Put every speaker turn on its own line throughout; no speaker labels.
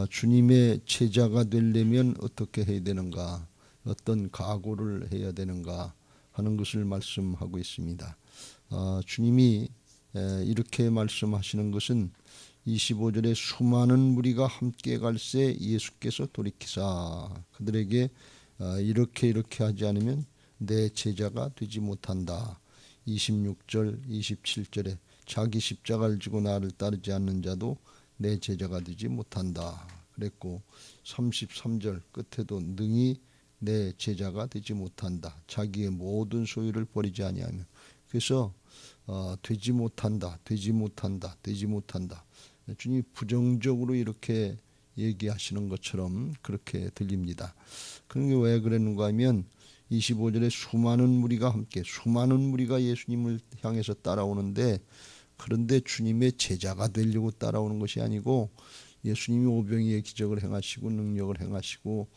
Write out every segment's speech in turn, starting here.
주님의 제자가 되려면 어떻게 해야 되는가, 어떤 각오를 해야 되는가 하는 것을 말씀하고 있습니다. 주님이 이렇게 말씀하시는 것은 25절에 수많은 무리가 함께 갈새 예수께서 돌이키사 그들에게 이렇게 하지 않으면 내 제자가 되지 못한다. 26절 27절에 자기 십자가를 지고 나를 따르지 않는 자도 내 제자가 되지 못한다 그랬고, 33절 끝에도 능히 내 제자가 되지 못한다. 자기의 모든 소유를 버리지 아니하면. 그래서 되지 못한다. 주님이 부정적으로 이렇게 얘기하시는 것처럼 그렇게 들립니다. 그런 게 왜 그랬는가 하면 25절에 수많은 무리가 예수님을 향해서 따라오는데, 그런데 주님의 제자가 되려고 따라오는 것이 아니고 예수님이 오병이의 기적을 행하시고 능력을 행하시고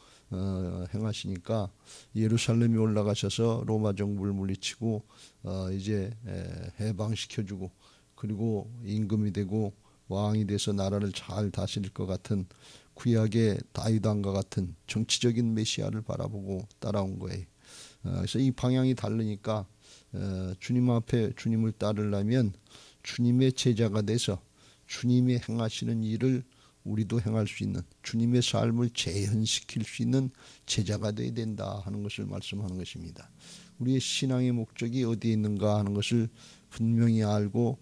행하시니까 예루살렘에 올라가셔서 로마 정부를 물리치고 이제 해방시켜주고, 그리고 임금이 되고 왕이 돼서 나라를 잘 다스릴 것 같은 구약의 다윗 왕과 같은 정치적인 메시아를 바라보고 따라온 거예요. 그래서 이 방향이 다르니까 주님 앞에 주님을 따르려면 주님의 제자가 돼서 주님이 행하시는 일을 우리도 행할 수 있는, 주님의 삶을 재현시킬 수 있는 제자가 되어야 된다 하는 것을 말씀하는 것입니다. 우리의 신앙의 목적이 어디에 있는가 하는 것을 분명히 알고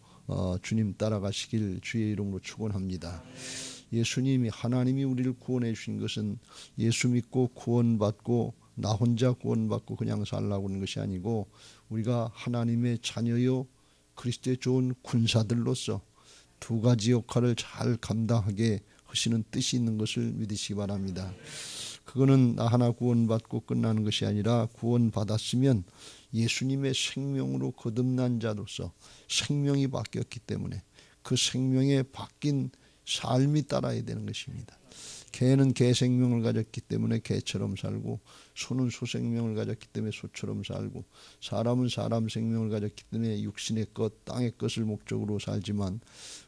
주님 따라가시길 주의 이름으로 축원합니다. 예수님이, 하나님이 우리를 구원해 주신 것은 예수 믿고 구원받고 나 혼자 구원받고 그냥 살라고 하는 것이 아니고, 우리가 하나님의 자녀요 그리스도의 좋은 군사들로서 두 가지 역할을 잘 감당하게 하시는 뜻이 있는 것을 믿으시기 바랍니다. 그거는 나 하나 구원받고 끝나는 것이 아니라, 구원받았으면 예수님의 생명으로 거듭난 자로서 생명이 바뀌었기 때문에 그 생명에 바뀐 삶이 따라야 되는 것입니다. 개는 개 생명을 가졌기 때문에 개처럼 살고, 소는 소 생명을 가졌기 때문에 소처럼 살고, 사람은 사람 생명을 가졌기 때문에 육신의 것, 땅의 것을 목적으로 살지만,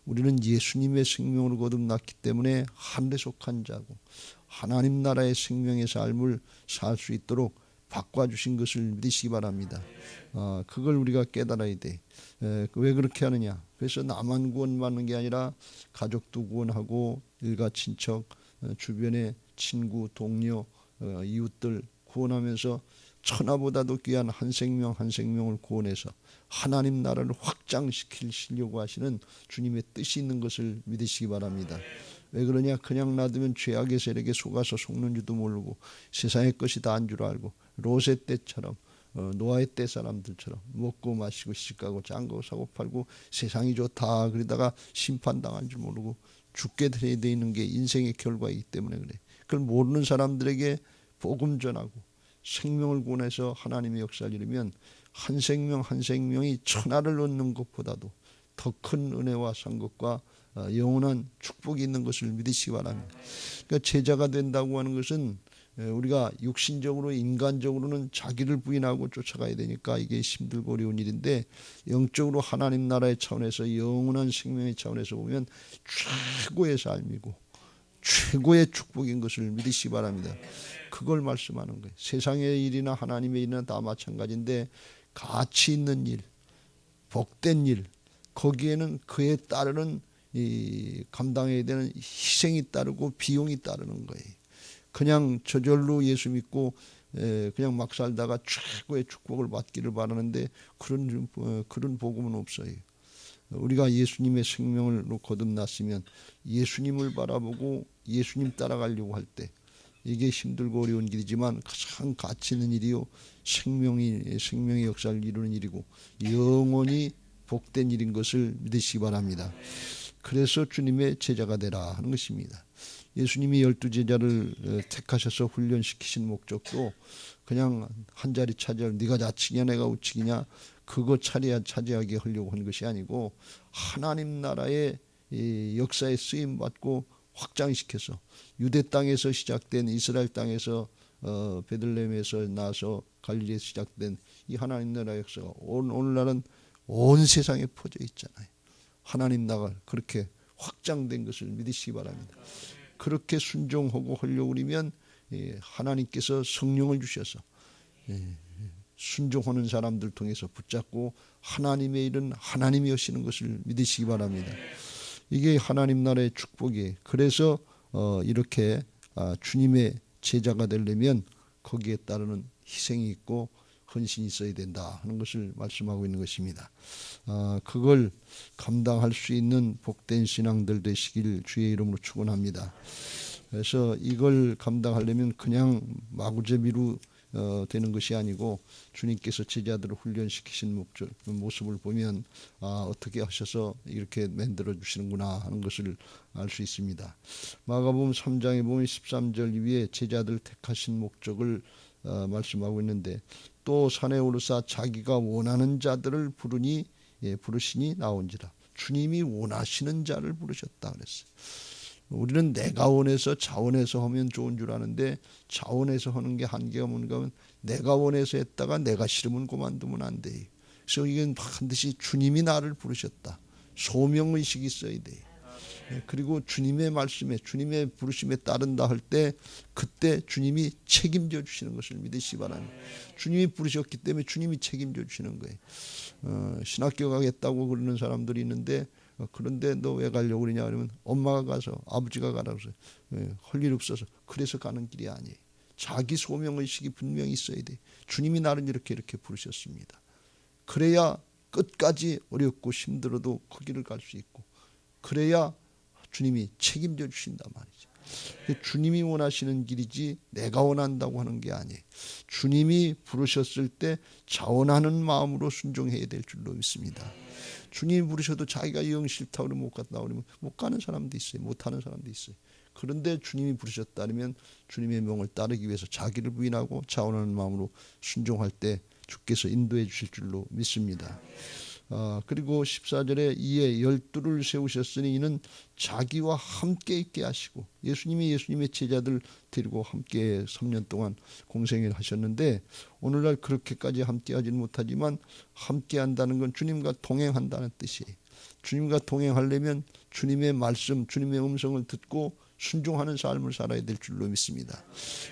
우리는 예수님의 생명으로 거듭났기 때문에 하늘에 속한 자고 하나님 나라의 생명의 삶을 살 수 있도록 바꿔주신 것을 믿으시기 바랍니다. 그걸 우리가 깨달아야 돼. 왜 그렇게 하느냐? 그래서 나만 구원받는 게 아니라 가족도 구원하고 일가 친척, 주변의 친구, 동료, 이웃들 구원하면서 천하보다도 귀한 한 생명 한 생명을 구원해서 하나님 나라를 확장시키려고 하시는 주님의 뜻이 있는 것을 믿으시기 바랍니다. 왜 그러냐? 그냥 놔두면 죄악의 세력에 속아서 속는 줄도 모르고 세상의 것이 다인 줄 알고, 롯의 때처럼 노아의 때 사람들처럼 먹고 마시고 시집가고 짱고 사고 팔고 세상이 좋다 그러다가 심판당한 줄 모르고 죽게 되어 있는 게 인생의 결과이기 때문에 그래. 그걸 모르는 사람들에게 복음 전하고 생명을 구원해서 하나님의 역사를 이루면 한 생명 한 생명이 천하를 얻는 것보다도 더 큰 은혜와 상급과 영원한 축복이 있는 것을 믿으시기 바랍니다. 그러니까 제자가 된다고 하는 것은 우리가 육신적으로 인간적으로는 자기를 부인하고 쫓아가야 되니까 이게 힘들고 어려운 일인데, 영적으로 하나님 나라의 차원에서 영원한 생명의 차원에서 보면 최고의 삶이고 최고의 축복인 것을 믿으시기 바랍니다. 그걸 말씀하는 거예요. 세상의 일이나 하나님의 일이나 다 마찬가지인데, 가치 있는 일, 복된 일, 거기에는 그에 따르는 감당해야 되는 희생이 따르고 비용이 따르는 거예요. 그냥 저절로 예수 믿고 그냥 막 살다가 최고의 축복을 받기를 바라는데 그런 복음은 없어요. 우리가 예수님의 생명으로 거듭났으면 예수님을 바라보고 예수님 따라가려고 할 때, 이게 힘들고 어려운 길이지만 가장 가치 있는 일이요 생명의 역사를 이루는 일이고 영원히 복된 일인 것을 믿으시기 바랍니다. 그래서 주님의 제자가 되라 하는 것입니다. 예수님이 12제자를 택하셔서 훈련시키신 목적도 그냥 한 자리 차지하고 네가 좌측이냐 내가 우측이냐 그거 차지하게 하려고 한 것이 아니고, 하나님 나라의 역사에 쓰임받고 확장시켜서 유대 땅에서 시작된, 이스라엘 땅에서 베들레헴에서 나서 갈릴리에서 시작된 이 하나님 나라 역사가 오늘날은 온 세상에 퍼져 있잖아요. 하나님 나라가 그렇게 확장된 것을 믿으시기 바랍니다. 그렇게 순종하고 하려고 그러면 하나님께서 성령을 주셔서 순종하는 사람들 통해서 붙잡고 하나님의 일은 하나님이 하시는 것을 믿으시기 바랍니다. 이게 하나님 나라의 축복이에요. 그래서 이렇게 주님의 제자가 되려면 거기에 따르는 희생이 있고 헌신이 있어야 된다 하는 것을 말씀하고 있는 것입니다. 그걸 감당할 수 있는 복된 신앙들 되시길 주의 이름으로 축원합니다. 그래서 이걸 감당하려면 그냥 마구잡이로 되는 것이 아니고 주님께서 제자들을 훈련시키신 모습을 보면 어떻게 하셔서 이렇게 만들어 주시는구나 하는 것을 알 수 있습니다. 마가복음 3장에 보면 13절 이후에 제자들 택하신 목적을 말씀하고 있는데 또 산에 오르사 자기가 원하는 자들을 부르시니 나온지라. 주님이 원하시는 자를 부르셨다 그랬어요. 우리는 내가 원해서 자원해서 하면 좋은 줄 아는데 자원해서 하는 게 한계가 뭔가 하면 내가 원해서 했다가 내가 싫으면 그만두면 안 돼요. 그래서 이건 반드시 주님이 나를 부르셨다. 소명의식이 있어야 돼요. 그리고 주님의 말씀에 주님의 부르심에 따른다 할 때 그때 주님이 책임져 주시는 것을 믿으시기 바랍니다. 주님이 부르셨기 때문에 주님이 책임져 주시는 거예요. 신학교 가겠다고 그러는 사람들이 있는데 그런데 너 왜 가려고 그러냐 그러면 엄마가 가서 아버지가 가라고 해서 할 일 없어서 그래서 가는 길이 아니에요. 자기 소명의식이 분명히 있어야 돼. 주님이 나를 이렇게 부르셨습니다. 그래야 끝까지 어렵고 힘들어도 그 길을 갈 수 있고 그래야 주님이 책임져 주신단 말이죠. 주님이 원하시는 길이지 내가 원한다고 하는 게 아니에요. 주님이 부르셨을 때 자원하는 마음으로 순종해야 될 줄로 믿습니다. 주님이 부르셔도 자기가 영 싫다고 그러면 못 갔다 그러면 못 가는 사람도 있어요. 못 하는 사람도 있어요. 그런데 주님이 부르셨다면 주님의 명을 따르기 위해서 자기를 부인하고 자원하는 마음으로 순종할 때 주께서 인도해 주실 줄로 믿습니다. 그리고 14절에 이에 12를 세우셨으니 이는 자기와 함께 있게 하시고 예수님의 제자들 데리고 함께 3년 동안 공생을 하셨는데 오늘날 그렇게까지 함께 하지는 못하지만 함께 한다는 건 주님과 동행한다는 뜻이에요. 주님과 동행하려면 주님의 말씀, 주님의 음성을 듣고 순종하는 삶을 살아야 될 줄로 믿습니다.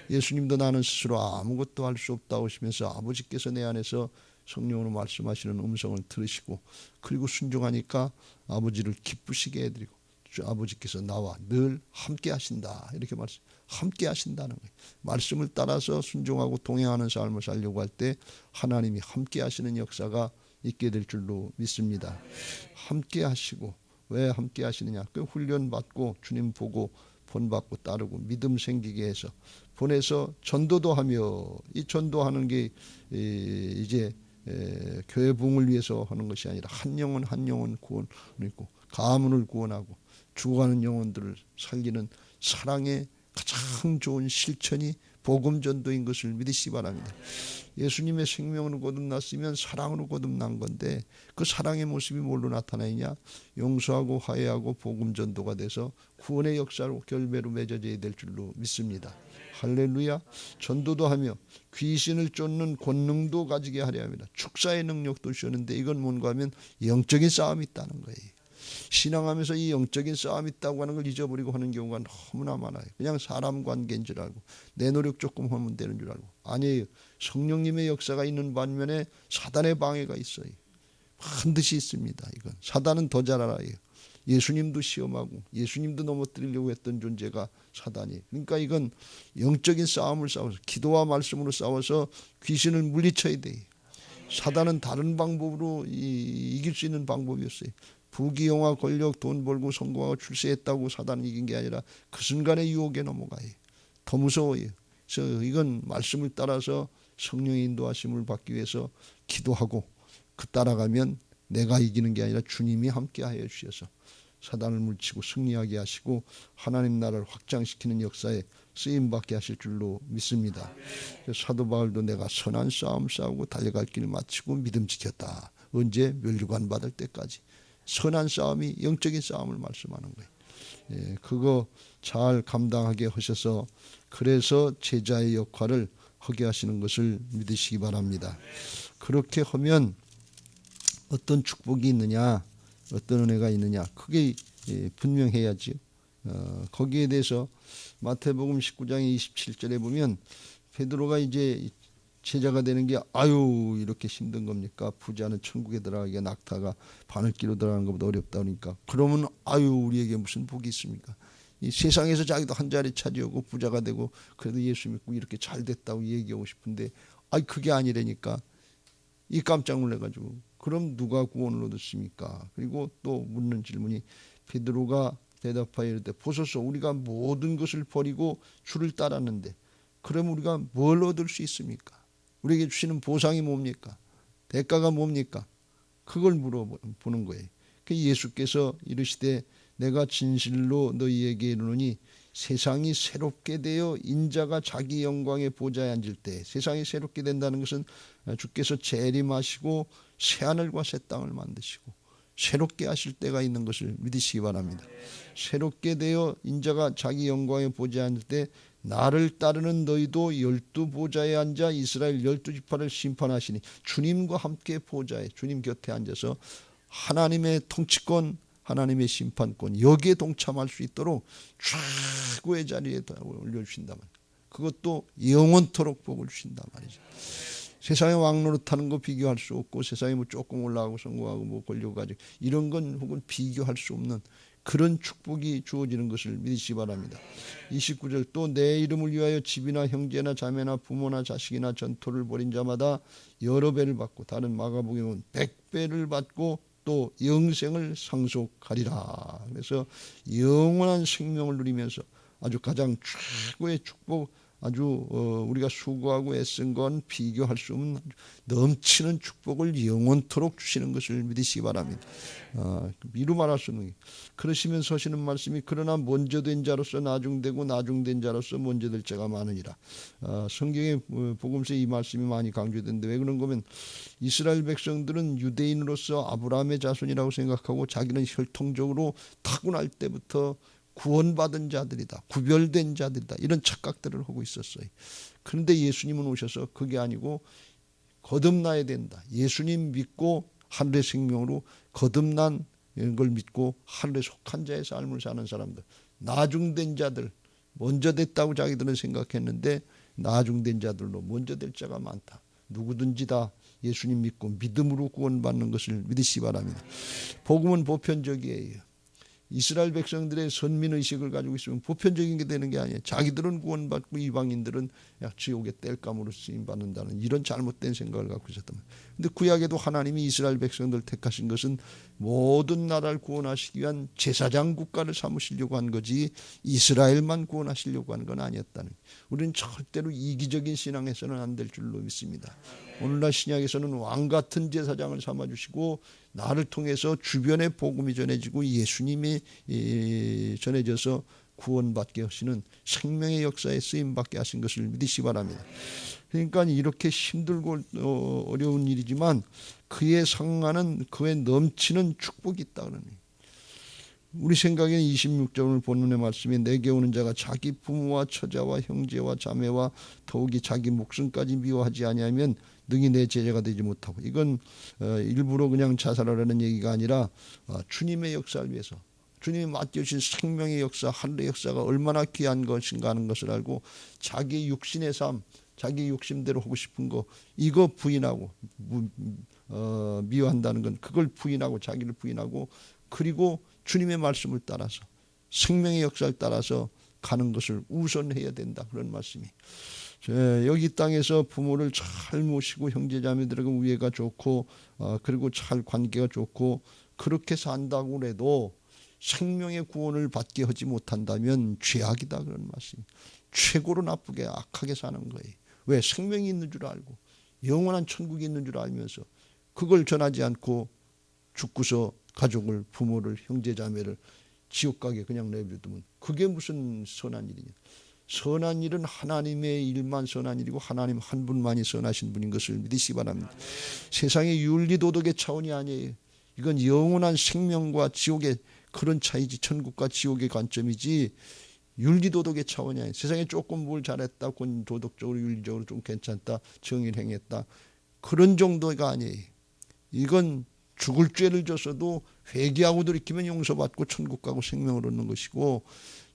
예수님도 나는 스스로 아무것도 할 수 없다고 하시면서 아버지께서 내 안에서 성령으로 말씀하시는 음성을 들으시고 그리고 순종하니까 아버지를 기쁘시게 해드리고 아버지께서 나와 늘 함께 하신다 이렇게 함께 하신다는 거예요. 말씀을 따라서 순종하고 동행하는 삶을 살려고 할 때 하나님이 함께 하시는 역사가 있게 될 줄로 믿습니다. 함께 하시고 왜 함께 하시느냐? 그 훈련 받고 주님 보고 본받고 따르고 믿음 생기게 해서 보내서 전도도 하며 이 전도하는 게 이제 교회 부흥을 위해서 하는 것이 아니라 한 영혼 구원을 있고 가문을 구원하고 죽어가는 영혼들을 살리는 사랑의 가장 좋은 실천이 복음 전도인 것을 믿으시기 바랍니다. 예수님의 생명으로 거듭났으면 사랑으로 거듭난 건데 그 사랑의 모습이 뭘로 나타나느냐? 용서하고 화해하고 복음 전도가 돼서 구원의 역사로 결배로 맺어져야 될 줄로 믿습니다. 할렐루야. 전도도 하며 귀신을 쫓는 권능도 가지게 하려 합니다. 축사의 능력도 주셨는데 이건 뭔가 하면 영적인 싸움이 있다는 거예요. 신앙하면서 이 영적인 싸움이 있다고 하는 걸 잊어버리고 하는 경우가 너무나 많아요. 그냥 사람 관계인 줄 알고 내 노력 조금 하면 되는 줄 알고 아니에요. 성령님의 역사가 있는 반면에 사단의 방해가 있어요. 반드시 있습니다. 이건 사단은 더 잘 알아요. 예수님도 시험하고 예수님도 넘어뜨리려고 했던 존재가 사단이에요. 그러니까 이건 영적인 싸움을 싸워서 기도와 말씀으로 싸워서 귀신을 물리쳐야 돼요. 사단은 다른 방법으로 이길 수 있는 방법이었어요. 부귀영화, 권력, 돈 벌고 성공하고 출세했다고 사단을 이긴 게 아니라 그 순간의 유혹에 넘어가요. 더 무서워요. 그래서 이건 말씀을 따라서 성령의 인도하심을 받기 위해서 기도하고 그 따라가면 내가 이기는 게 아니라 주님이 함께하여 주셔서 사단을 물리치고 승리하게 하시고 하나님 나라를 확장시키는 역사에 쓰임받게 하실 줄로 믿습니다. 사도 바울도 내가 선한 싸움 싸우고 달려갈 길을 마치고 믿음 지켰다. 언제? 면류관 받을 때까지. 선한 싸움이 영적인 싸움을 말씀하는 거예요. 그거 잘 감당하게 하셔서 그래서 제자의 역할을 하게 하시는 것을 믿으시기 바랍니다. 그렇게 하면 어떤 축복이 있느냐, 어떤 은혜가 있느냐, 그게 분명해야지요. 거기에 대해서 마태복음 19장 27절에 보면 베드로가 이제 제자가 되는 게 아유 이렇게 힘든 겁니까? 부자는 천국에 들어가기가 낙타가 바늘기로 들어가는 것보다 어렵다 그러니까 그러면 아유 우리에게 무슨 복이 있습니까? 이 세상에서 자기도 한 자리 차지하고 부자가 되고 그래도 예수 믿고 이렇게 잘 됐다고 얘기하고 싶은데 그게 아니라니까 이 깜짝 놀래가지고 그럼 누가 구원을 얻었습니까? 그리고 또 묻는 질문이 베드로가 대답하여 이르되 보소서 우리가 모든 것을 버리고 주를 따랐는데 그럼 우리가 뭘 얻을 수 있습니까? 우리에게 주시는 보상이 뭡니까? 대가가 뭡니까? 그걸 물어보는 거예요. 예수께서 이르시되 내가 진실로 너희에게 이르노니 세상이 새롭게 되어 인자가 자기 영광의 보좌에 앉을 때 세상이 새롭게 된다는 것은 주께서 재림하시고 새하늘과 새 땅을 만드시고 새롭게 하실 때가 있는 것을 믿으시기 바랍니다. 새롭게 되어 인자가 자기 영광의 보좌에 앉을 때 나를 따르는 너희도 12보좌에 앉아 이스라엘 12지파를 심판하시니 주님과 함께 보좌에 주님 곁에 앉아서 하나님의 통치권 하나님의 심판권 여기에 동참할 수 있도록 최고의 자리에 올려주신단 말이에요. 그것도 영원토록 복을 주신단 말이죠. 세상의 왕노릇하는 거 비교할 수 없고 세상에 뭐 조금 올라가고 성공하고 뭐 권력가지고 이런 건 혹은 비교할 수 없는 그런 축복이 주어지는 것을 믿으시기 바랍니다. 29절 또 내 이름을 위하여 집이나 형제나 자매나 부모나 자식이나 전토를 벌인 자마다 여러 배를 받고 다른 마가복음은 100배를 받고 또 영생을 상속하리라. 그래서 영원한 생명을 누리면서 아주 가장 최고의 축복 아주 우리가 수고하고 애쓴 건 비교할 수 없는 넘치는 축복을 영원토록 주시는 것을 믿으시기 바랍니다. 미루 말할 수 없는 그러시면서 하시는 말씀이 그러나 먼저 된 자로서 나중되고 나중된 자로서 먼저 될 자가 많으니라. 성경의 복음서에 이 말씀이 많이 강조되는데 왜 그런 거면 이스라엘 백성들은 유대인으로서 아브라함의 자손이라고 생각하고 자기는 혈통적으로 타고날 때부터 구원받은 자들이다. 구별된 자들이다. 이런 착각들을 하고 있었어요. 그런데 예수님은 오셔서 그게 아니고 거듭나야 된다. 예수님 믿고 하늘의 생명으로 거듭난 걸 믿고 하늘에 속한 자의 삶을 사는 사람들. 나중된 자들. 먼저 됐다고 자기들은 생각했는데 나중된 자들로 먼저 될 자가 많다. 누구든지 다 예수님 믿고 믿음으로 구원받는 것을 믿으시기 바랍니다. 복음은 보편적이에요. 이스라엘 백성들의 선민의식을 가지고 있으면 보편적인 게 되는 게 아니에요. 자기들은 구원받고 이방인들은 지옥의 땔감으로 쓰임받는다는 이런 잘못된 생각을 갖고 있었단 말이에요. 그런데 구약에도 하나님이 이스라엘 백성들을 택하신 것은 모든 나라를 구원하시기 위한 제사장 국가를 삼으시려고 한 거지 이스라엘만 구원하시려고 한 건 아니었다는 거예요. 우리는 절대로 이기적인 신앙에서는 안 될 줄로 믿습니다. 오늘날 신약에서는 왕같은 제사장을 삼아주시고 나를 통해서 주변에 복음이 전해지고 예수님이 전해져서 구원받게 하시는 생명의 역사에 쓰임받게 하신 것을 믿으시기 바랍니다. 그러니까 이렇게 힘들고 어려운 일이지만 그에 상하는 그에 넘치는 축복이 있다 그러니 우리 생각에는 26절 본문의 말씀이 내게 오는 자가 자기 부모와 처자와 형제와 자매와 더욱이 자기 목숨까지 미워하지 아니하면 능히 내 제자가 되지 못하고 이건 일부러 그냥 자살하라는 얘기가 아니라 주님의 역사를 위해서 주님이 맡겨주신 생명의 역사 하늘의 역사가 얼마나 귀한 것인가 하는 것을 알고 자기 육신의 삶 자기 욕심대로 하고 싶은 거 이거 부인하고 미워한다는 건 그걸 부인하고 자기를 부인하고 그리고 주님의 말씀을 따라서 생명의 역사를 따라서 가는 것을 우선해야 된다 그런 말씀이 여기 땅에서 부모를 잘 모시고 형제자매들에게 우애가 좋고 그리고 잘 관계가 좋고 그렇게 산다고 해도 생명의 구원을 받게 하지 못한다면 죄악이다 그런 말씀이 최고로 나쁘게 악하게 사는 거예요. 왜? 생명이 있는 줄 알고 영원한 천국이 있는 줄 알면서 그걸 전하지 않고 죽고서 가족을 부모를 형제자매를 지옥 가게 그냥 내버려두면 그게 무슨 선한 일이냐. 선한 일은 하나님의 일만 선한 일이고 하나님 한 분만이 선하신 분인 것을 믿으시기 바랍니다. 세상의 윤리도덕의 차원이 아니에요. 이건 영원한 생명과 지옥의 그런 차이지 천국과 지옥의 관점이지 윤리도덕의 차원이 아니에요. 세상에 조금 뭘 잘했다 도덕적으로 윤리적으로 좀 괜찮다 정의를 행했다 그런 정도가 아니에요. 이건 죽을 죄를 졌어도 회개하고 돌이키면 용서받고 천국 가고 생명을 얻는 것이고,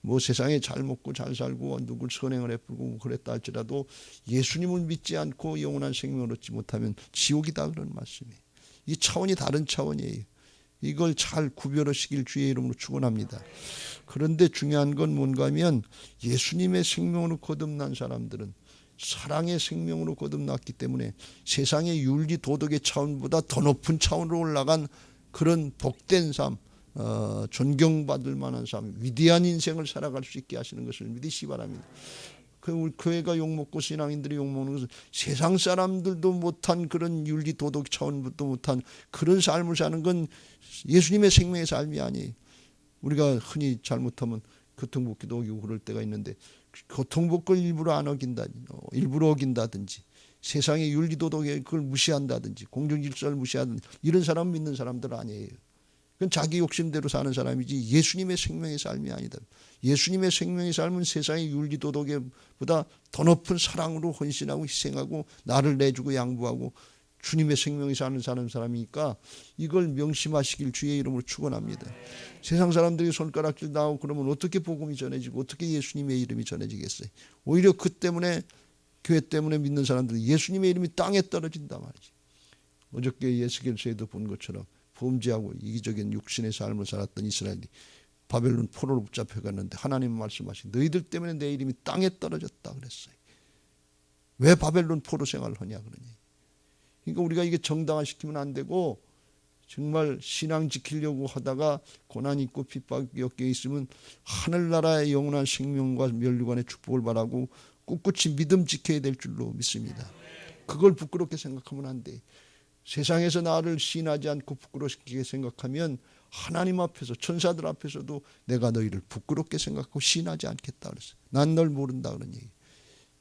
뭐 세상에 잘 먹고 잘 살고 누굴 선행을 베풀고 그랬다 할지라도 예수님을 믿지 않고 영원한 생명을 얻지 못하면 지옥이다, 그런 말씀이에요. 이 차원이 다른 차원이에요. 이걸 잘 구별하시길 주의 이름으로 축원합니다. 그런데 중요한 건 뭔가 하면 예수님의 생명으로 거듭난 사람들은 사랑의 생명으로 거듭났기 때문에 세상의 윤리 도덕의 차원보다 더 높은 차원으로 올라간 그런 복된 삶, 존경받을 만한 삶, 위대한 인생을 살아갈 수 있게 하시는 것을 믿으시기 바랍니다. 우리 교회가 욕먹고 신앙인들이 욕먹는 것은 세상 사람들도 못한 그런 윤리 도덕 차원부터 못한 그런 삶을 사는 건 예수님의 생명의 삶이 아니에요. 우리가 흔히 잘못하면 교통법규도 어기고 그럴 때가 있는데, 교통법규를 일부러 안 어긴다든지, 일부러 어긴다든지, 세상의 윤리 도덕에 그걸 무시한다든지, 공정질서를 무시하든지, 이런 사람 믿는 사람들 아니에요. 그건 자기 욕심대로 사는 사람이지 예수님의 생명의 삶이 아니다. 예수님의 생명의 삶은 세상의 윤리 도덕보다 더 높은 사랑으로 헌신하고 희생하고 나를 내주고 양보하고 주님의 생명이 사는 사람이니까 이걸 명심하시길 주의 이름으로 축원합니다. 세상 사람들이 손가락질 나오고 그러면 어떻게 복음이 전해지고 어떻게 예수님의 이름이 전해지겠어요? 오히려 그 때문에, 교회 때문에 믿는 사람들이 예수님의 이름이 땅에 떨어진단 말이지. 어저께 예수께서도 본 것처럼 범죄하고 이기적인 육신의 삶을 살았던 이스라엘이 바벨론 포로로 붙잡혀갔는데 하나님 말씀하신 너희들 때문에 내 이름이 땅에 떨어졌다 그랬어요. 왜 바벨론 포로 생활을 하냐 그러니. 그러니까 우리가 이게 정당화시키면 안 되고 정말 신앙 지키려고 하다가 고난이 있고 핍박이 엮여 있으면 하늘나라의 영원한 생명과 면류관의 축복을 바라고 꿋꿋이 믿음 지켜야 될 줄로 믿습니다. 그걸 부끄럽게 생각하면 안 돼. 세상에서 나를 시인하지 않고 부끄럽게 생각하면 하나님 앞에서 천사들 앞에서도 내가 너희를 부끄럽게 생각하고 시인하지 않겠다 그랬어요. 난 널 모른다 그런 얘기.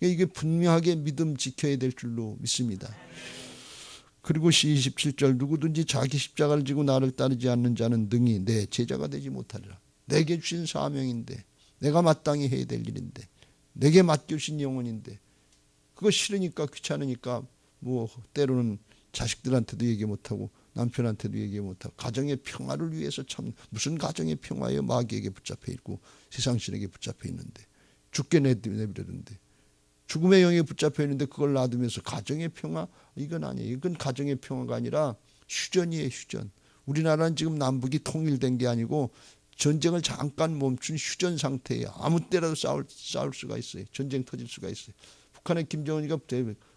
이게 분명하게 믿음 지켜야 될 줄로 믿습니다. 그리고 27절 누구든지 자기 십자가를 지고 나를 따르지 않는 자는 능히 내 제자가 되지 못하리라. 내게 주신 사명인데, 내가 마땅히 해야 될 일인데, 내게 맡겨주신 영혼인데, 그거 싫으니까 귀찮으니까 뭐 때로는 자식들한테도 얘기 못하고 남편한테도 얘기 못하고 가정의 평화를 위해서 참 무슨 가정의 평화예요. 마귀에게 붙잡혀 있고 세상신에게 붙잡혀 있는데, 죽게 내버리는데, 죽음의 영에 붙잡혀 있는데 그걸 놔두면서 가정의 평화? 이건 아니에요. 이건 가정의 평화가 아니라 휴전이에요. 휴전. 우리나라는 지금 남북이 통일된 게 아니고 전쟁을 잠깐 멈춘 휴전 상태예요. 아무 때라도 싸울 수가 있어요. 전쟁 터질 수가 있어요. 북한의 김정은이가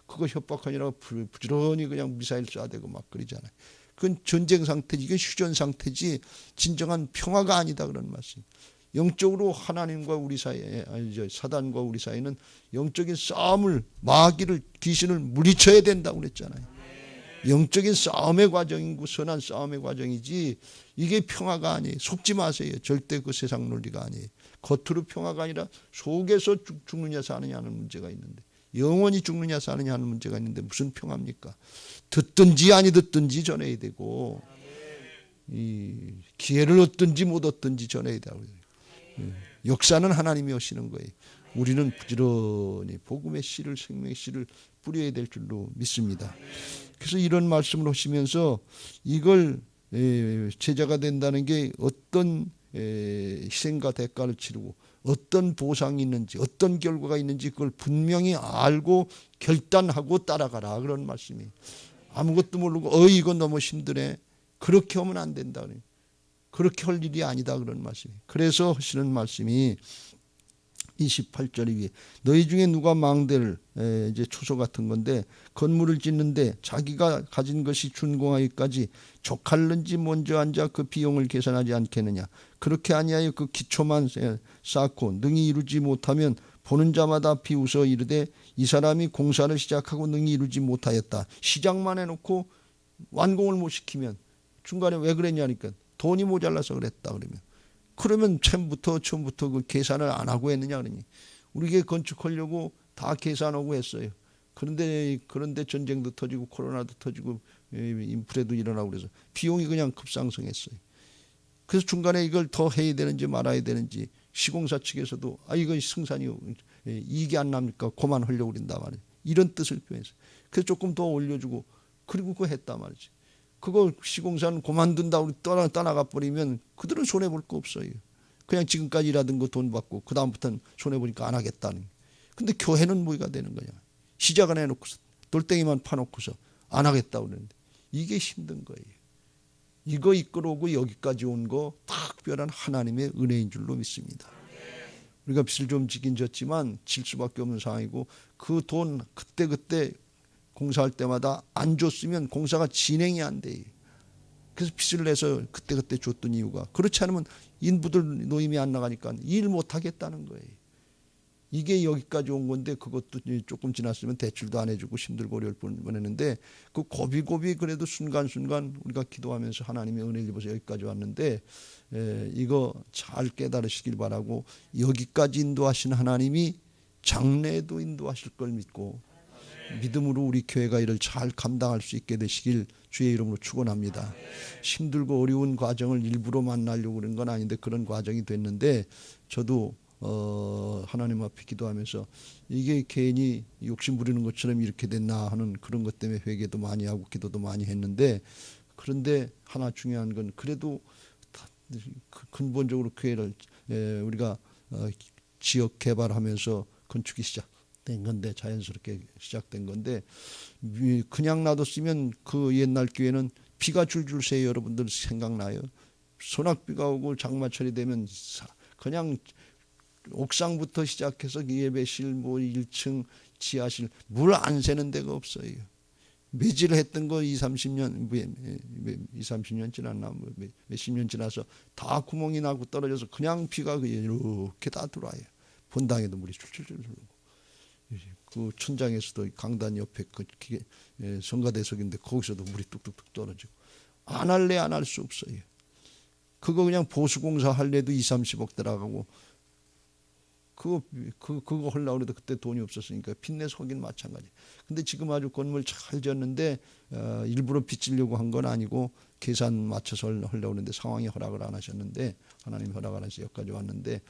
그거 협박하느라고 부지런히 그냥 미사일 쏴대고 막 그러잖아요. 그건 전쟁 상태지, 이게 휴전 상태지 진정한 평화가 아니다 그런 말씀. 영적으로 하나님과 우리 사이에, 사단과 우리 사이는 영적인 싸움을, 마귀를, 귀신을 물리쳐야 된다고 그랬잖아요. 영적인 싸움의 과정이고 선한 싸움의 과정이지 이게 평화가 아니에요. 속지 마세요. 절대 그 세상 논리가 아니에요. 겉으로 평화가 아니라 속에서 죽느냐 사느냐 하는 문제가 있는데, 영원히 죽느냐 사느냐 하는 문제가 있는데 무슨 평화입니까? 듣든지 아니 듣든지 전해야 되고, 이 기회를 얻든지 못 얻든지 전해야 되고, 역사는 하나님이 하시는 거예요. 우리는 부지런히 복음의 씨를, 생명의 씨를 뿌려야 될 줄로 믿습니다. 그래서 이런 말씀을 하시면서 이걸 제자가 된다는 게 어떤 희생과 대가를 치르고 어떤 보상이 있는지 어떤 결과가 있는지 그걸 분명히 알고 결단하고 따라가라 그런 말씀이에요. 아무것도 모르고 이건 너무 힘드네, 그렇게 하면 안 된다, 그렇게 할 일이 아니다 그런 말씀이에요. 그래서 하시는 말씀이 28절 위에 너희 중에 누가 망대를, 이제 초소 같은 건데, 건물을 짓는데 자기가 가진 것이 준공하기까지 족할는지 먼저 앉아 그 비용을 계산하지 않겠느냐. 그렇게 아니하여 그 기초만 쌓고 능히 이루지 못하면 보는 자마다 비웃어 이르되 이 사람이 공사를 시작하고 능히 이루지 못하였다. 시작만 해놓고 완공을 못 시키면 중간에 왜 그랬냐니까 돈이 모자라서 그랬다 그러면 처음부터 그 계산을 안 하고 했느냐 그러니. 우리가 건축하려고 다 계산하고 했어요. 그런데 전쟁도 터지고 코로나도 터지고 인플레도 일어나고 그래서 비용이 그냥 급상승했어요. 그래서 중간에 이걸 더 해야 되는지 말아야 되는지 시공사 측에서도 이거 승산이 이익이 안 납니까? 그만하려고 그런다 말이에요. 이런 뜻을 표현했어요. 그래서 조금 더 올려주고 그리고 그거 했단 말이지. 그거 시공사는 그만둔다고 떠나가 버리면 그들은 손해볼 거 없어요. 그냥 지금까지 일하던 거 돈 받고 그 다음부터는 손해보니까 안 하겠다는. 근데 교회는 뭐가 되는 거냐. 시작은 해놓고서 돌덩이만 파놓고서 안 하겠다고 그러는데 이게 힘든 거예요. 이거 이끌어오고 여기까지 온 거 특별한 하나님의 은혜인 줄로 믿습니다. 우리가 빚을 좀 지긴 졌지만 질 수밖에 없는 상황이고 그 돈 그때 공사할 때마다 안 줬으면 공사가 진행이 안 돼요. 그래서 빚을 내서 그때 줬던 이유가 그렇지 않으면 인부들 노임이 안 나가니까 일 못 하겠다는 거예요. 이게 여기까지 온 건데 그것도 조금 지났으면 대출도 안 해주고 힘들고 어려울 뻔했는데 그 고비고비 그래도 순간순간 우리가 기도하면서 하나님의 은혜를 입어서 여기까지 왔는데 이거 잘 깨달으시길 바라고 여기까지 인도하신 하나님이 장래에도 인도하실 걸 믿고 믿음으로 우리 교회가 이를 잘 감당할 수 있게 되시길 주의 이름으로 축원합니다. 힘들고 어려운 과정을 일부러 만나려고 그런 건 아닌데 그런 과정이 됐는데 저도 하나님 앞에 기도하면서 이게 괜히 욕심 부리는 것처럼 이렇게 됐나 하는 그런 것 때문에 회개도 많이 하고 기도도 많이 했는데 그런데 하나 중요한 건 그래도 근본적으로 교회를 우리가 지역 개발하면서 건축이 시작된 건데 자연스럽게 시작된 건데 그냥 놔뒀으면 그 옛날 교회는 비가 줄줄 새요. 여러분들 생각나요? 소낙비가 오고 장마철이 되면 그냥 옥상부터 시작해서 예배실 뭐 1층 지하실 물 안 새는 데가 없어요. 매질을 했던 거 30년 지났나 몇십 년 지나서 다 구멍이 나고 떨어져서 그냥 비가 이렇게 다 들어와요. 본당에도 물이 출출출 흐르고 그 천장에서도 강단 옆에 그 성가대석인데 거기서도 물이 뚝뚝뚝 떨어지고 안 할래 안 할 수 없어요. 그거 그냥 보수공사 할래도 20-30억 들어가고 그거 하려고 해도 그때 돈이 없었으니까 빚내서 하긴 마찬가지. 근데 지금 아주 건물 잘 지었는데 일부러 빚지려고 한 건 아니고 계산 맞춰서 하려고 했는데 상황이 허락을 안 하셨는데 하나님 허락 안 하셔서 여기까지 왔는데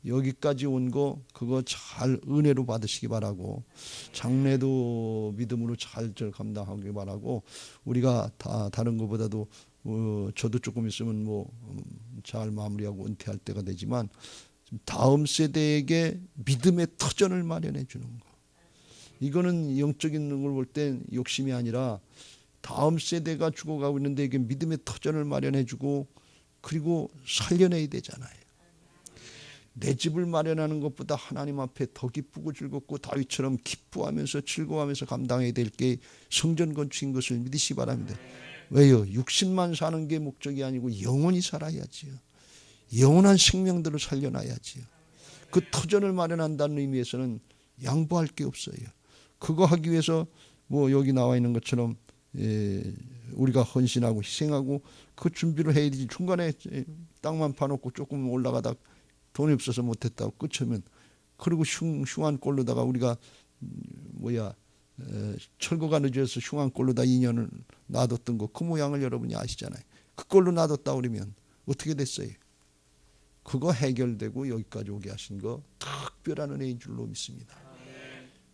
여기까지 온 거 그거 잘 은혜로 받으시기 바라고 장래도 믿음으로 잘 감당하기 바라고 우리가 다른 것보다도 저도 조금 있으면 뭐 잘 마무리하고 은퇴할 때가 되지만 다음 세대에게 믿음의 터전을 마련해 주는 거. 이거는 영적인 걸 볼 때 욕심이 아니라 다음 세대가 죽어가고 있는데 이게 믿음의 터전을 마련해 주고 그리고 살려내야 되잖아요. 내 집을 마련하는 것보다 하나님 앞에 더 기쁘고 즐겁고 다윗처럼 기뻐하면서 즐거워하면서 감당해야 될 게 성전 건축인 것을 믿으시기 바랍니다. 왜요? 육신만 사는 게 목적이 아니고 영원히 살아야지요. 영원한 생명들을 살려놔야지요. 그 터전을 마련한다는 의미에서는 양보할 게 없어요. 그거 하기 위해서 뭐 여기 나와 있는 것처럼 우리가 헌신하고 희생하고 그 준비를 해야 되지. 중간에 땅만 파놓고 조금 올라가다 돈이 없어서 못했다고 끝이면 그리고 흉한 꼴로다가 우리가 철거가 늦어서 흉한 꼴로다 2년을 놔뒀던 거 그 모양을 여러분이 아시잖아요. 그 꼴로 놔뒀다 그러면 어떻게 됐어요? 그거 해결되고 여기까지 오게 하신 거 특별한 은혜인 줄로 믿습니다.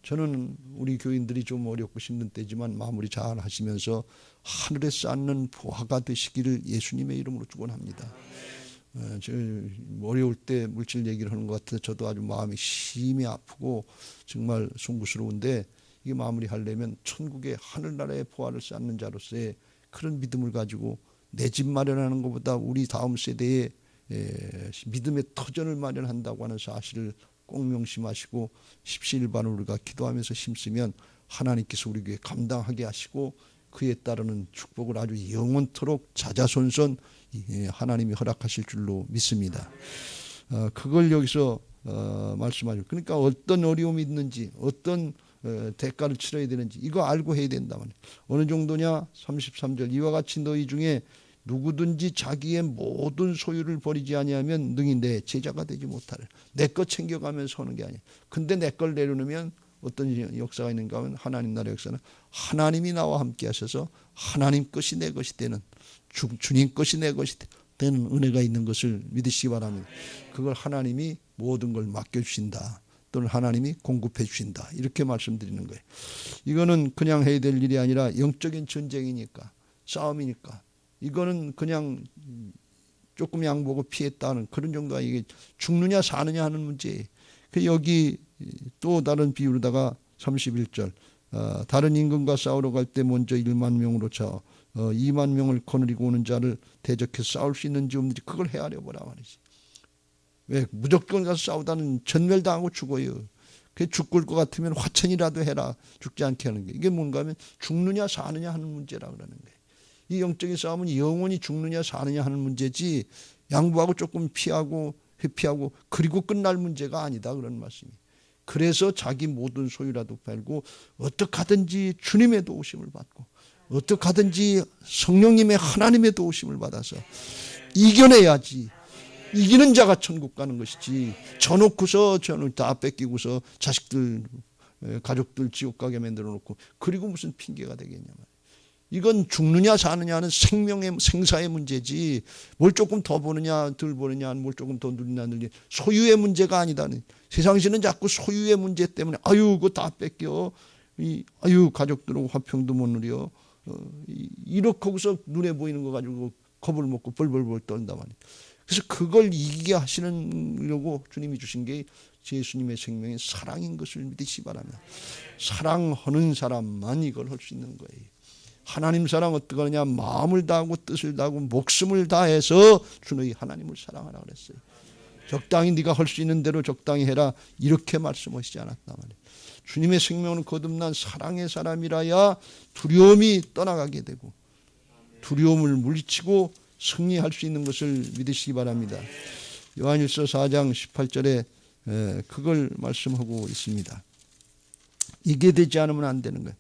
저는 우리 교인들이 좀 어렵고 힘든 때지만 마무리 잘 하시면서 하늘에 쌓는 보화가 되시기를 예수님의 이름으로 축원합니다. 저 어려울 때 물질 얘기를 하는 것 같아서 저도 아주 마음이 심히 아프고 정말 송구스러운데 이게 마무리하려면 천국의 하늘나라의 보화를 쌓는 자로서의 그런 믿음을 가지고 내 집 마련하는 것보다 우리 다음 세대에 믿음의 터전을 마련한다고 하는 사실을 꼭 명심하시고 십시일반을 우리가 기도하면서 힘쓰면 하나님께서 우리 교회 감당하게 하시고 그에 따르는 축복을 아주 영원토록 자자손손 하나님이 허락하실 줄로 믿습니다. 그걸 여기서 말씀하죠. 그러니까 어떤 어려움이 있는지 어떤 대가를 치러야 되는지 이거 알고 해야 된다면 어느 정도냐 33절 이와 같이 너희 중에 누구든지 자기의 모든 소유를 버리지 아니하면 능히 내 제자가 되지 못하리라. 내 것 챙겨가면서 하는 게 아니야. 근데 내 걸 내려놓으면 어떤 역사가 있는가 하면 하나님 나라의 역사는 하나님이 나와 함께 하셔서 하나님 것이 내 것이 되는 주님 것이 내 것이 되는 은혜가 있는 것을 믿으시기 바랍니다. 그걸 하나님이 모든 걸 맡겨주신다. 또는 하나님이 공급해 주신다. 이렇게 말씀드리는 거예요. 이거는 그냥 해야 될 일이 아니라 영적인 전쟁이니까 싸움이니까. 이거는 그냥 조금 양보하고 피했다는 그런 정도가 이게 죽느냐 사느냐 하는 문제예요. 여기 또 다른 비유로다가 31절 다른 임금과 싸우러 갈 때 먼저 1만 명으로 쳐 2만 명을 거느리고 오는 자를 대적해서 싸울 수 있는지 없는지 그걸 헤아려 보라 말이지. 왜 무조건 가서 싸우다는 전멸당하고 죽어요. 죽을 것 같으면 화천이라도 해라. 죽지 않게 하는 게. 이게 뭔가 하면 죽느냐 사느냐 하는 문제라 그러는 거예요. 이 영적인 싸움은 영원히 죽느냐 사느냐 하는 문제지 양보하고 조금 피하고 회피하고 그리고 끝날 문제가 아니다 그런 말씀이. 그래서 자기 모든 소유라도 팔고 어떻게 하든지 주님의 도우심을 받고 어떻게 하든지 성령님의 하나님의 도우심을 받아서 이겨내야지. 이기는 자가 천국 가는 것이지 져놓고서 저는 다 뺏기고서 자식들 가족들 지옥 가게 만들어 놓고 그리고 무슨 핑계가 되겠냐 말이야. 이건 죽느냐 사느냐는 생명의 생사의 문제지 뭘 조금 더 보느냐 덜 보느냐 뭘 조금 더 누리냐 늘리 소유의 문제가 아니다. 세상에서는 자꾸 소유의 문제 때문에 아유 그거 다 뺏겨 아유 가족들하고 화평도 못 누려 이렇게 하고서 눈에 보이는 거 가지고 겁을 먹고 벌벌벌 떨다 말이야. 그래서 그걸 이기게 하시려고 주님이 주신 게 예수님의 생명의 사랑인 것을 믿으시기 바랍니다. 사랑하는 사람만 이걸 할 수 있는 거예요. 하나님 사랑 어떻게 하느냐? 마음을 다하고 뜻을 다하고 목숨을 다해서 주너희 하나님을 사랑하라 그랬어요. 적당히 네가 할 수 있는 대로 적당히 해라 이렇게 말씀하시지 않았단 말이에요. 주님의 생명은 거듭난 사랑의 사람이라야 두려움이 떠나가게 되고 두려움을 물리치고 승리할 수 있는 것을 믿으시기 바랍니다. 요한일서 4장 18절에 그걸 말씀하고 있습니다. 이게 되지 않으면 안 되는 거예요.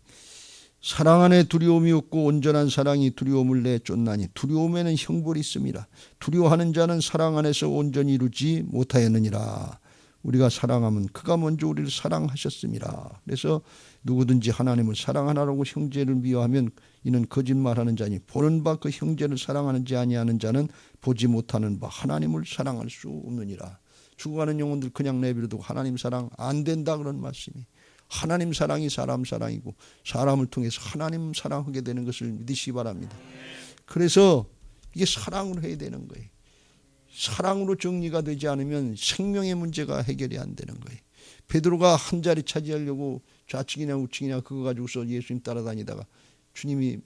사랑 안에 두려움이 없고 온전한 사랑이 두려움을 내쫓나니 두려움에는 형벌이 있습니다. 두려워하는 자는 사랑 안에서 온전히 이루지 못하였느니라. 우리가 사랑하면 그가 먼저 우리를 사랑하셨습니다. 그래서 누구든지 하나님을 사랑하라고 형제를 미워하면 이는 거짓말하는 자니 보는 바 그 형제를 사랑하는지 아니하는 자는 보지 못하는 바 하나님을 사랑할 수 없느니라. 죽어가는 영혼들 그냥 내버려두고 하나님 사랑 안 된다 그런 말씀이. 하나님 사랑이 사람 사랑이고 사람을 통해서 하나님 사랑하게 되는 것을 믿으시기 바랍니다. 그래서 이게 사랑으로 해야 되는 거예요. 사랑으로 정리가 되지 않으면 생명의 문제가 해결이 안 되는 거예요. 베드로가 한 자리 차지하려고 좌측이냐 우측이냐 그거 가지고서 예수님 따라다니다가 주님이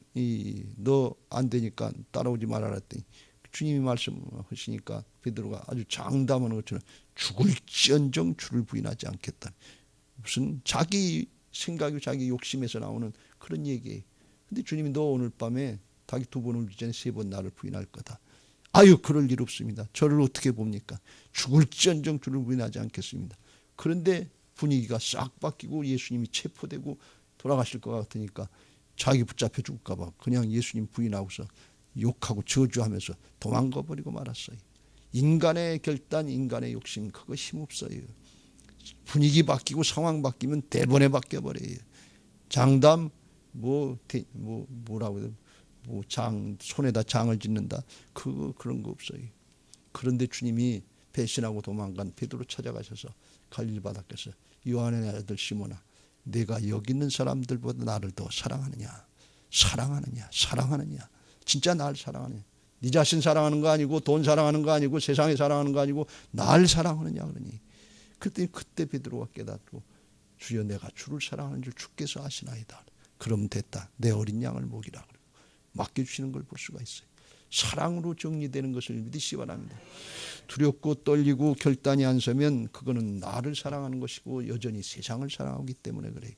너 안 되니까 따라오지 말아라 했더니 주님이 말씀하시니까 베드로가 아주 장담하는 것처럼 죽을지언정 주를 부인하지 않겠다. 무슨 자기 생각이 자기 욕심에서 나오는 그런 얘기예요. 근데 주님이 너 오늘 밤에 닭이 2번 울기 전에 3번 나를 부인할 거다. 아유 그럴 일 없습니다. 저를 어떻게 봅니까? 죽을지언정 주를 부인하지 않겠습니다. 그런데 분위기가 싹 바뀌고 예수님이 체포되고 돌아가실 것 같으니까 자기 붙잡혀 죽을까 봐 그냥 예수님 부인하고서 욕하고 저주하면서 도망가 버리고 말았어요. 인간의 결단, 인간의 욕심 그거 힘없어요. 분위기 바뀌고 상황 바뀌면 대본에 바뀌어 버려요. 장담 뭐라고 해야 되나? 손에다 장을 짓는다. 그런 거 없어요. 그런데 주님이 배신하고 도망간 베드로 찾아가셔서 갈릴리 바닷가에서 요한의 아들 시몬아 내가 여기 있는 사람들보다 나를 더 사랑하느냐 진짜 날 사랑하느냐 네 자신 사랑하는 거 아니고 돈 사랑하는 거 아니고 세상에 사랑하는 거 아니고 날 사랑하느냐 그러니 그때 베드로가 깨닫고 주여 내가 주를 사랑하는 줄 주께서 아시나이다. 그럼 됐다. 내 어린 양을 먹이라. 맡겨주시는 걸 볼 수가 있어요. 사랑으로 정리되는 것을 믿으시기 바랍니다. 두렵고 떨리고 결단이 안 서면 그거는 나를 사랑하는 것이고 여전히 세상을 사랑하기 때문에 그래요.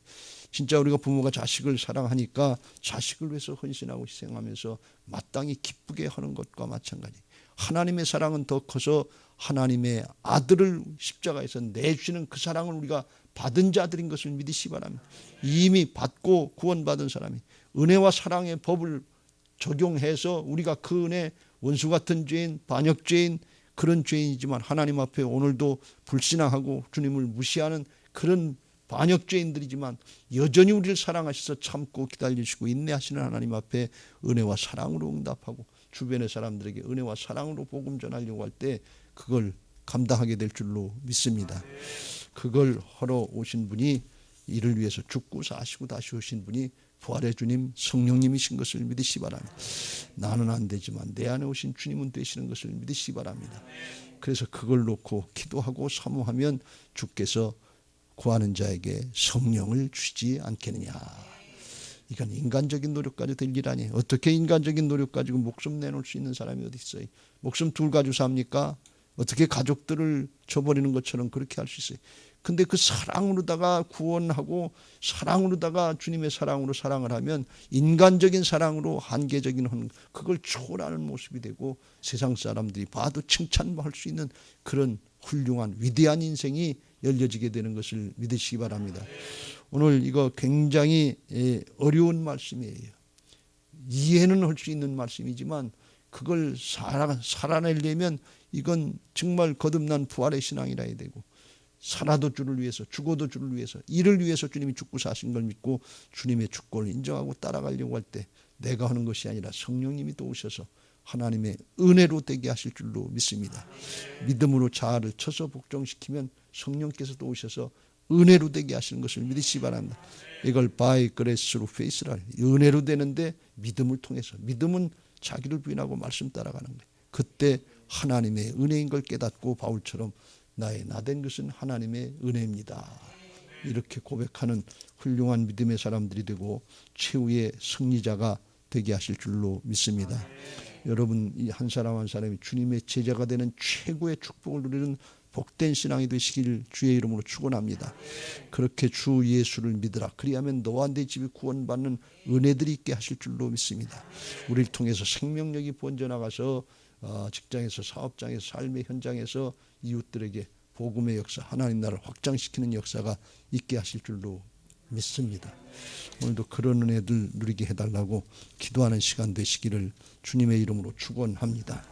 진짜 우리가 부모가 자식을 사랑하니까 자식을 위해서 헌신하고 희생하면서 마땅히 기쁘게 하는 것과 마찬가지. 하나님의 사랑은 더 커서 하나님의 아들을 십자가에서 내주시는 그 사랑을 우리가 받은 자들인 것을 믿으시기 바랍니다. 이미 받고 구원받은 사람이 은혜와 사랑의 법을 적용해서 우리가 그 은혜 원수 같은 죄인, 반역죄인 그런 죄인이지만 하나님 앞에 오늘도 불신앙하고 주님을 무시하는 그런 반역죄인들이지만 여전히 우리를 사랑하셔서 참고 기다리시고 인내하시는 하나님 앞에 은혜와 사랑으로 응답하고 주변의 사람들에게 은혜와 사랑으로 복음 전하려고 할 때 그걸 감당하게 될 줄로 믿습니다. 그걸 하러 오신 분이 이를 위해서 죽고 사시고 다시 오신 분이 부활의 주님 성령님이신 것을 믿으시기 바랍니다. 나는 안 되지만 내 안에 오신 주님은 되시는 것을 믿으시기 바랍니다. 그래서 그걸 놓고 기도하고 사모하면 주께서 구하는 자에게 성령을 주시지 않겠느냐. 이건 인간적인 노력까지 될 일 아니에요. 어떻게 인간적인 노력 가지고 목숨 내놓을 수 있는 사람이 어디 있어요? 목숨 둘 가지고 삽니까? 어떻게 가족들을 쳐버리는 것처럼 그렇게 할 수 있어요? 근데 그 사랑으로다가 구원하고 사랑으로다가 주님의 사랑으로 사랑을 하면 인간적인 사랑으로 한계적인 그걸 초월하는 모습이 되고 세상 사람들이 봐도 칭찬할 수 있는 그런 훌륭한 위대한 인생이 열려지게 되는 것을 믿으시기 바랍니다. 오늘 이거 굉장히 어려운 말씀이에요. 이해는 할 수 있는 말씀이지만 그걸 살아내려면 이건 정말 거듭난 부활의 신앙이라 해야 되고 살아도 주를 위해서 죽어도 주를 위해서 이를 위해서 주님이 죽고 사신 걸 믿고 주님의 죽고를 인정하고 따라가려고 할 때 내가 하는 것이 아니라 성령님이 또 오셔서 하나님의 은혜로 되게 하실 줄로 믿습니다. 믿음으로 자아를 쳐서 복종시키면 성령께서 또 오셔서 은혜로 되게 하시는 것을 믿으시기 바랍니다. 이걸 by grace through faith라 은혜로 되는데 믿음을 통해서 믿음은 자기를 부인하고 말씀 따라가는 거예요. 그때 하나님의 은혜인 걸 깨닫고 바울처럼 나의 나된 것은 하나님의 은혜입니다. 이렇게 고백하는 훌륭한 믿음의 사람들이 되고 최후의 승리자가 되게 하실 줄로 믿습니다. 여러분 이 한 사람 한 사람이 주님의 제자가 되는 최고의 축복을 누리는 복된 신앙이 되시길 주의 이름으로 축원합니다. 그렇게 주 예수를 믿으라. 그리하면 너와 내 집이 구원받는 은혜들이 있게 하실 줄로 믿습니다. 우리를 통해서 생명력이 번져나가서 직장에서 사업장에서 삶의 현장에서 이웃들에게 복음의 역사 하나님 나라를 확장시키는 역사가 있게 하실 줄로 믿습니다. 오늘도 그런 은혜들 누리게 해달라고 기도하는 시간 되시기를 주님의 이름으로 축원합니다.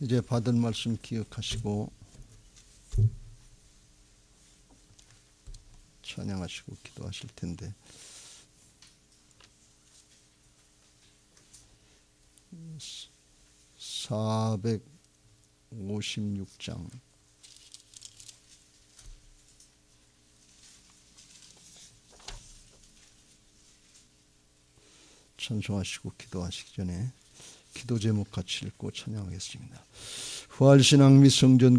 이제 받은 말씀 기억하시고 찬양하시고 기도하실 텐데 456장 찬송하시고 기도하시기 전에 기도 제목 같이 읽고 찬양하겠습니다. 부활신앙 및 성전